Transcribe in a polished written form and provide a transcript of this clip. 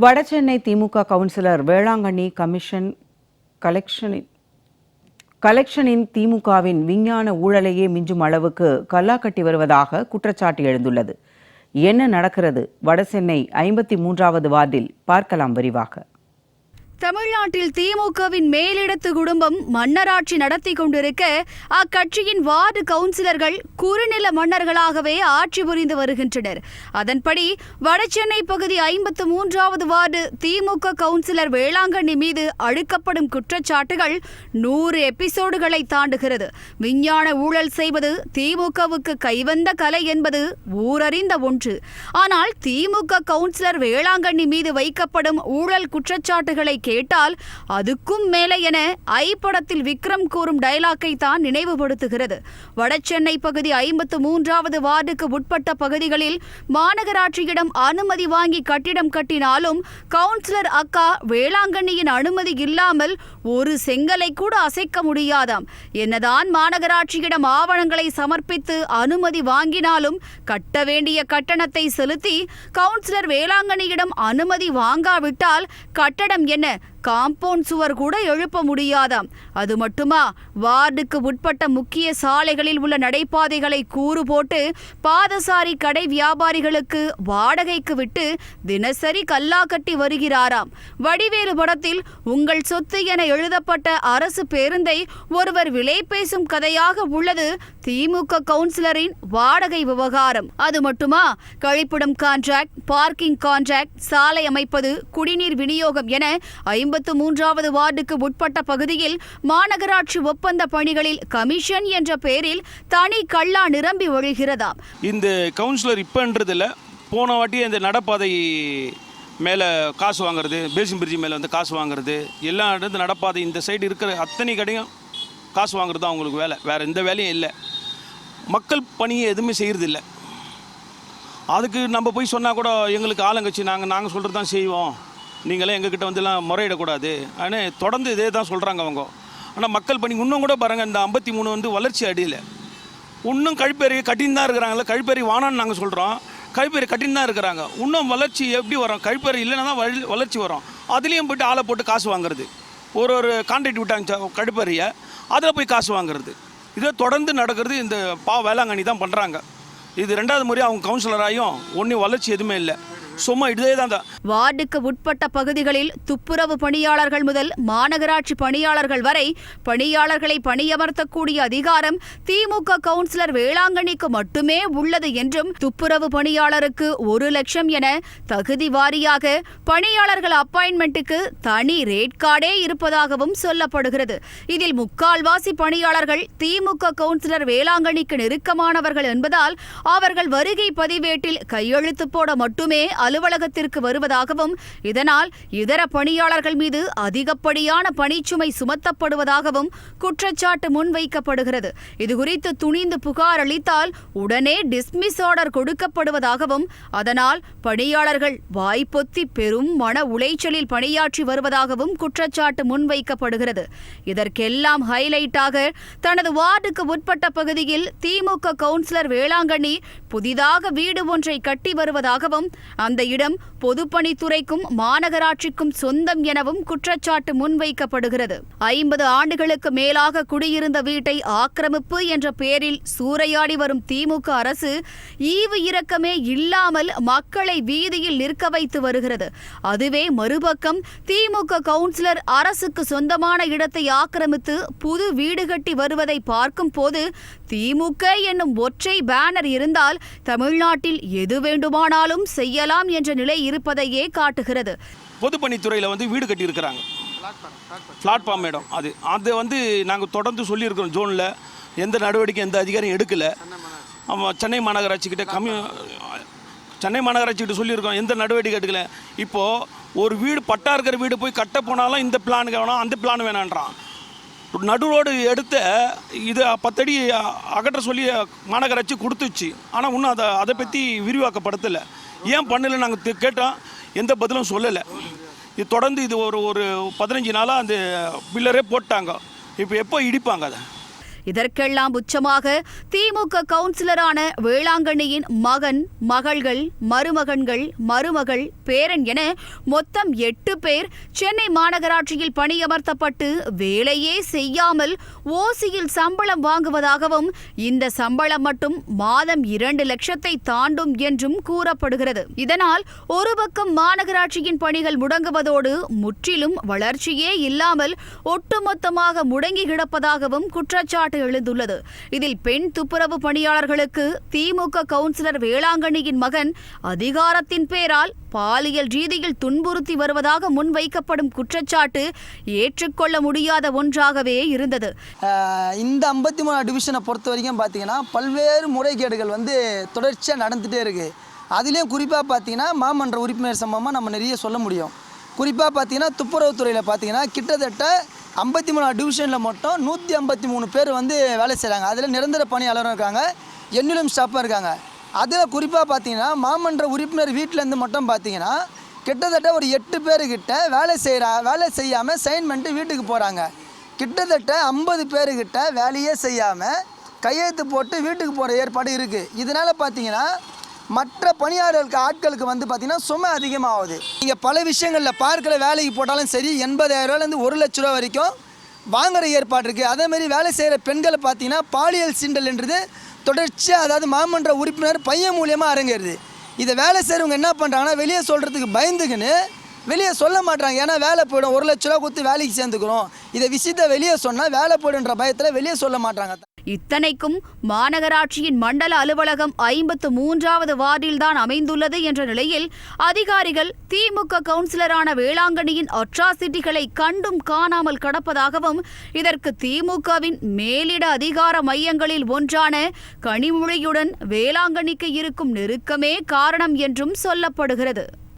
வடசென்னை திமுக councillor Velankanni கலெக்ஷனின் திமுகவின் விஞ்ஞான ஊழலையே மிஞ்சும் அளவுக்கு கல்லா கட்டி வருவதாக குற்றச்சாட்டு எழுந்துள்ளது. என்ன நடக்கிறது வடசென்னை 53வது வார்டில்? பார்க்கலாம் விரிவாக. தமிழ்நாட்டில் திமுகவின் மேலிடத்து குடும்பம் மன்னராட்சி நடத்தி கொண்டிருக்க அக்கட்சியின் வார்டு கவுன்சிலர்கள் குறுநில மன்னர்களாகவே ஆட்சி புரிந்து வருகின்றனர். அதன்படி வடசென்னை பகுதி 53வது வார்டு திமுக கவுன்சிலர் வேளாங்கண்ணி மீது அழுக்கப்படும் குற்றச்சாட்டுகள் 100 எபிசோடுகளை தாண்டுகிறது. விஞ்ஞான ஊழல் செய்வது திமுகவுக்கு கைவந்த கலை என்பது ஊரறிந்த ஒன்று. ஆனால் திமுக கவுன்சிலர் வேளாங்கண்ணி மீது வைக்கப்படும் ஊழல் குற்றச்சாட்டுகளை கேட்டால் அதுக்கும் மேலே என ஐ படத்தில் விக்ரம் கூறும் டயலாக்கை தான் நினைவுபடுத்துகிறது. வடசென்னை பகுதி 53வது வார்டுக்கு உட்பட்ட பகுதிகளில் மாநகராட்சியிடம் அனுமதி வாங்கி கட்டிடம் கட்டினாலும் கவுன்சிலர் அக்கா வேளாங்கண்ணியின் அனுமதி இல்லாமல் ஒரு செங்கலை கூட அசைக்க முடியாதாம். என்னதான் மாநகராட்சியிடம் ஆவணங்களை சமர்ப்பித்து அனுமதி வாங்கினாலும் கட்ட வேண்டிய கட்டணத்தை செலுத்தி கவுன்சிலர் வேளாங்கண்ணியிடம் அனுமதி வாங்காவிட்டால் கட்டடம் என்ன காம்பவுண்ட் சுவர் கூட எழுப்ப முடியாதாம். அது மட்டுமா, வார்டுக்கு உட்பட்ட முக்கிய சாலைகளில் உள்ள நடைபாதைகளை கூறு போட்டு பாதசாரி கடை வியாபாரிகளுக்கு வாடகைக்கு விட்டு தினசரி கல்லா கட்டி வருகிறாராம். வடிவேலு படத்தில் உங்கள் சொத்து என எழுதப்பட்ட அரசு பேருந்தை ஒருவர் விலை பேசும் கதையாக உள்ளது திமுக கவுன்சிலரின் வாடகை விவகாரம். அது மட்டுமா, கழிப்பிடம் கான்ட்ராக்ட், பார்க்கிங் கான்ட்ராக்ட், சாலை அமைப்பது, குடிநீர் விநியோகம் என 53வது வார்டுக்கு உட்பட்ட பகுதியில் மாநகராட்சி ஒப்பந்த பணிகளில் கமிஷன் என்ற பெயரில் தனி கள்ளா நிரம்பி ஒழுகிறதாம். இந்த கவுன்சிலர் இப்பன்றதில்ல, போன வாட்டி இந்த நடப்பாதை மேலே காசு வாங்குறது, பேசின் பிரிட்ஜி மேலே வந்து காசு வாங்குறது, எல்லா இடத்துல நடப்பாதை இந்த சைடு இருக்கிற அத்தனை கடையும் காசு வாங்குறது தான் அவங்களுக்கு வேலை. வேறு எந்த வேலையும் இல்லை. மக்கள் பணியை எதுவுமே செய்கிறதில்ல. அதுக்கு நம்ம போய் சொன்னால் கூட எங்களுக்கு ஆளுங்கட்சி நாங்கள் சொல்கிறது தான் செய்வோம், நீங்களே எங்ககிட்ட வந்துலாம் முறையிடக்கூடாது ஆனால் தொடர்ந்து இதே தான் சொல்கிறாங்க அவங்க. ஆனால் மக்கள் பணி இன்னும் கூட பாருங்கள், இந்த 53 வந்து வளர்ச்சி அடியில் இன்னும் கழிப்பறை கட்டின்னு தான் இருக்கிறாங்களே. கழிப்பறை வானான்னு நாங்கள் சொல்கிறோம், கழிப்பறை கட்டின்னு தான் இருக்கிறாங்க. இன்னும் வளர்ச்சி எப்படி வரும்? கழிப்பறை இல்லைன்னா தான் வளர்ச்சி வரும். அதுலேயும் போய்ட்டு ஆளை போட்டு காசு வாங்குறது, ஒரு கான்ட்ராக்ட் விட்டாங்க கழிப்பறையை, அதில் போய் காசு வாங்குறது, இதை தொடர்ந்து நடக்கிறது இந்த வேளாங்கண்ணி தான் பண்ணுறாங்க. இது 2வது முறை அவங்க கவுன்சிலராயும் ஒன்றும் வளர்ச்சி எதுவுமே இல்லை, சும்மா இதே தான். வார்டுக்கு உட்பட்ட பகுதிகளில் துப்புரவு பணியாளர்கள் முதல் மாநகராட்சி பணியாளர்கள் வரை பணியாளர்களை பணியமர்த்தக்கூடிய அதிகாரம் திமுக கவுன்சிலர் வேளாங்கண்ணிக்கு மட்டுமே உள்ளது என்றும், துப்புரவு பணியாளருக்கு 1 லட்சம் என தகுதி வாரியாக பணியாளர்கள் அப்பாயின்மெண்ட்டுக்கு தனி ரேட் கார்டே இருப்பதாகவும் சொல்லப்படுகிறது. இதில் முக்கால்வாசி பணியாளர்கள் திமுக கவுன்சிலர் வேளாங்கண்ணிக்கு நெருக்கமானவர்கள் என்பதால் அவர்கள் வருகை பதிவேட்டில் கையெழுத்து போட மட்டுமே அலுவலகத்திற்கு வருவதாகவும், இதனால் இதர பணியாளர்கள் மீது அதிகப்படியான பணிச்சுமை சுமத்தப்படுவதாகவும் குற்றச்சாட்டு முன்வைக்கப்படுகிறது. இதுகுறித்து துணிந்து புகார் அளித்தால் உடனே டிஸ்மிஸ் ஆர்டர் கொடுக்கப்படுவதாகவும், அதனால் பணியாளர்கள் வாய்ப்பொத்தி பெரும் மன உளைச்சலில் பணியாற்றி வருவதாகவும் குற்றச்சாட்டு முன்வைக்கப்படுகிறது. இதற்கெல்லாம் ஹைலைட்டாக தனது வார்டுக்கு உட்பட்ட பகுதியில் திமுக கவுன்சிலர் வேளாங்கண்ணி புதிதாக வீடு ஒன்றை கட்டி வருவதாகவும், அந்த இடம் பொதுப்பணித்துறைக்கும் மாநகராட்சிக்கும் சொந்தம் எனவும் குற்றச்சாட்டு முன்வைக்கப்படுகிறது. 50 ஆண்டுகளுக்கு மேலாக குடியிருந்த வீட்டை ஆக்கிரமிப்பு என்ற பெயரில் சூறையாடி வரும் திமுக அரசு ஈவு இரக்கமே இல்லாமல் மக்களை வீதியில் நிற்க வைத்து வருகிறது. அதுவே மறுபக்கம் திமுக கவுன்சிலர் அரசுக்கு சொந்தமான இடத்தை ஆக்கிரமித்து புது வீடு கட்டி வருவதை பார்க்கும் போது திமுக என்னும் ஒற்றை பேனர் இருந்தால் தமிழ்நாட்டில் எது வேண்டுமானாலும் செய்யலாம் என்ற நிலை இருப்பதையே காட்டுகிறது. பொதுப்பணித்துறையில் வந்து வீடு கட்டி இருக்கிறாங்க, பிளாட்ஃபார்ம் இடம். அது வந்து நாங்கள் தொடர்ந்து சொல்லியிருக்கிறோம். ஜோனில் எந்த நடவடிக்கை எந்த அதிகாரியும் எடுக்கலை. சென்னை மாநகராட்சிக்கிட்ட சொல்லியிருக்கோம், எந்த நடவடிக்கை எடுக்கலை. இப்போது ஒரு வீடு பட்டா இருக்கிற வீடு போய் கட்ட போனாலும் இந்த பிளான் வேணாம், அந்த பிளான் வேணான்றான். நடுரோடு எடுத்த இது 10 அடி அகற்ற சொல்லி மாநகராட்சி கொடுத்துச்சு. ஆனால் இன்னும் அதை பற்றி விரிவாக்கப்படுத்தலை. ஏன் பண்ணலை நாங்கள் கேட்டோம், எந்த பதிலும் சொல்லலை. இது தொடர்ந்து இது ஒரு 15 நாளாக அந்த பில்லரே போட்டாங்க. இப்போ எப்போ இடிப்பாங்க அதை? இதற்கெல்லாம் உச்சமாக திமுக கவுன்சிலரான வேளாங்கண்ணியின் மகன், மகள்கள், மருமகன்கள், மருமகள், பேரன் என மொத்தம் 8 பேர் சென்னை மாநகராட்சியில் பணியமர்த்தப்பட்டு வேலையே செய்யாமல் ஓசியில் சம்பளம் வாங்குவதாகவும், இந்த சம்பளம் மட்டும் மாதம் 2 லட்சத்தை தாண்டும் என்றும் கூறப்படுகிறது. இதனால் ஒரு பக்கம் மாநகராட்சியின் பணிகள் முடங்குவதோடு முற்றிலும் வளர்ச்சியே இல்லாமல் ஒட்டுமொத்தமாக முடங்கி கிடப்பதாகவும் குற்றச்சாட்டு எழுந்துள்ளது. இதில் பெண் துப்புரவு பணியாளர்களுக்கு திமுக கவுன்சிலர் வேளாங்கண்ணியின் மகன் அதிகாரத்தின் பேரால் பாலியல் ரீதியில் துன்புறுத்தி வருவதாக முன்வைக்கப்படும் குற்றச்சாட்டு ஏற்றுக்கொள்ள முடியாத ஒன்றாகவே இருந்தது. இந்த 53 டிவிஷனை பொறுத்த வரைக்கும் பார்த்தீங்கன்னா பல்வேறு முறைகேடுகள் தொடர்ச்சியாக நடந்துகிட்டே இருக்குது. அதுலேயும் குறிப்பாக பார்த்தீங்கன்னா மாமன்ற உறுப்பினர் சம்பவமாக நம்ம நிறைய சொல்ல முடியும். குறிப்பாக பார்த்தீங்கன்னா துப்புரவுத்துறையில் பார்த்தீங்கன்னா கிட்டத்தட்ட 53 டிவிஷனில் மட்டும் 153 பேர் வேலை செய்கிறாங்க. அதில் நிரந்தர பணியாளரும் இருக்காங்க, எண்ணிலும் ஸ்டாஃபாக இருக்காங்க. அதில் குறிப்பாக பார்த்தீங்கன்னா மாமன்ற உறுப்பினர் வீட்டிலேருந்து மட்டும் பார்த்தீங்கன்னா கிட்டத்தட்ட ஒரு 8 பேர்கிட்ட வேலை செய்யாமல் சைன் பண்ணிட்டு வீட்டுக்கு போகிறாங்க. கிட்டத்தட்ட 50 பேர்கிட்ட வேலையே செய்யாமல் கையெழுத்து போட்டு வீட்டுக்கு போகிற ஏற்பாடு இருக்குது. இதனால் பார்த்தீங்கன்னா மற்ற பணியாளர்களுக்கு ஆட்களுக்கு பார்த்தீங்கன்னா சுமை அதிகமாகுது. நீங்கள் பல விஷயங்களில் பார்க்கில் வேலைக்கு போட்டாலும் சரி 80,000 1 லட்ச ரூபா வரைக்கும் வாங்குகிற ஏற்பாடு இருக்குது. அதேமாதிரி வேலை செய்கிற பெண்களை பார்த்தீங்கன்னா பாலியல் சீண்டல்ன்றது தொடர்ச்சியாக, அதாவது மாமன்ற உறுப்பினர் பையன் மூலியமாக அரங்கேறுது. இதை வேலை செய்கிறவங்க என்ன பண்ணுறாங்கன்னா வெளியே சொல்கிறதுக்கு பயந்துக்குன்னு வெளியே சொல்ல மாட்டாங்க. ஏன்னா வேலை போய்டும், 1 லட்ச ரூபா கொடுத்து வேலைக்கு சேர்ந்துக்கிறோம், இதை விஷயத்தை வெளியே சொன்னால் வேலை போய்டுன்ற பயத்தில் வெளியே சொல்ல மாட்டாங்க. இத்தனைக்கும் மாநகராட்சியின் மண்டல அலுவலகம் 53வது வார்டில்தான் அமைந்துள்ளது என்ற நிலையில் அதிகாரிகள் திமுக கவுன்சிலரான வேளாங்கண்ணியின் அட்ராசிட்டிகளை கண்டும் காணாமல் கடப்பதாகவும், இதற்கு திமுகவின் மேலிட அதிகார மையங்களில் ஒன்றான கனிமொழியுடன் வேளாங்கண்ணிக்கு இருக்கும் நெருக்கமே காரணம் என்றும் சொல்லப்படுகிறது.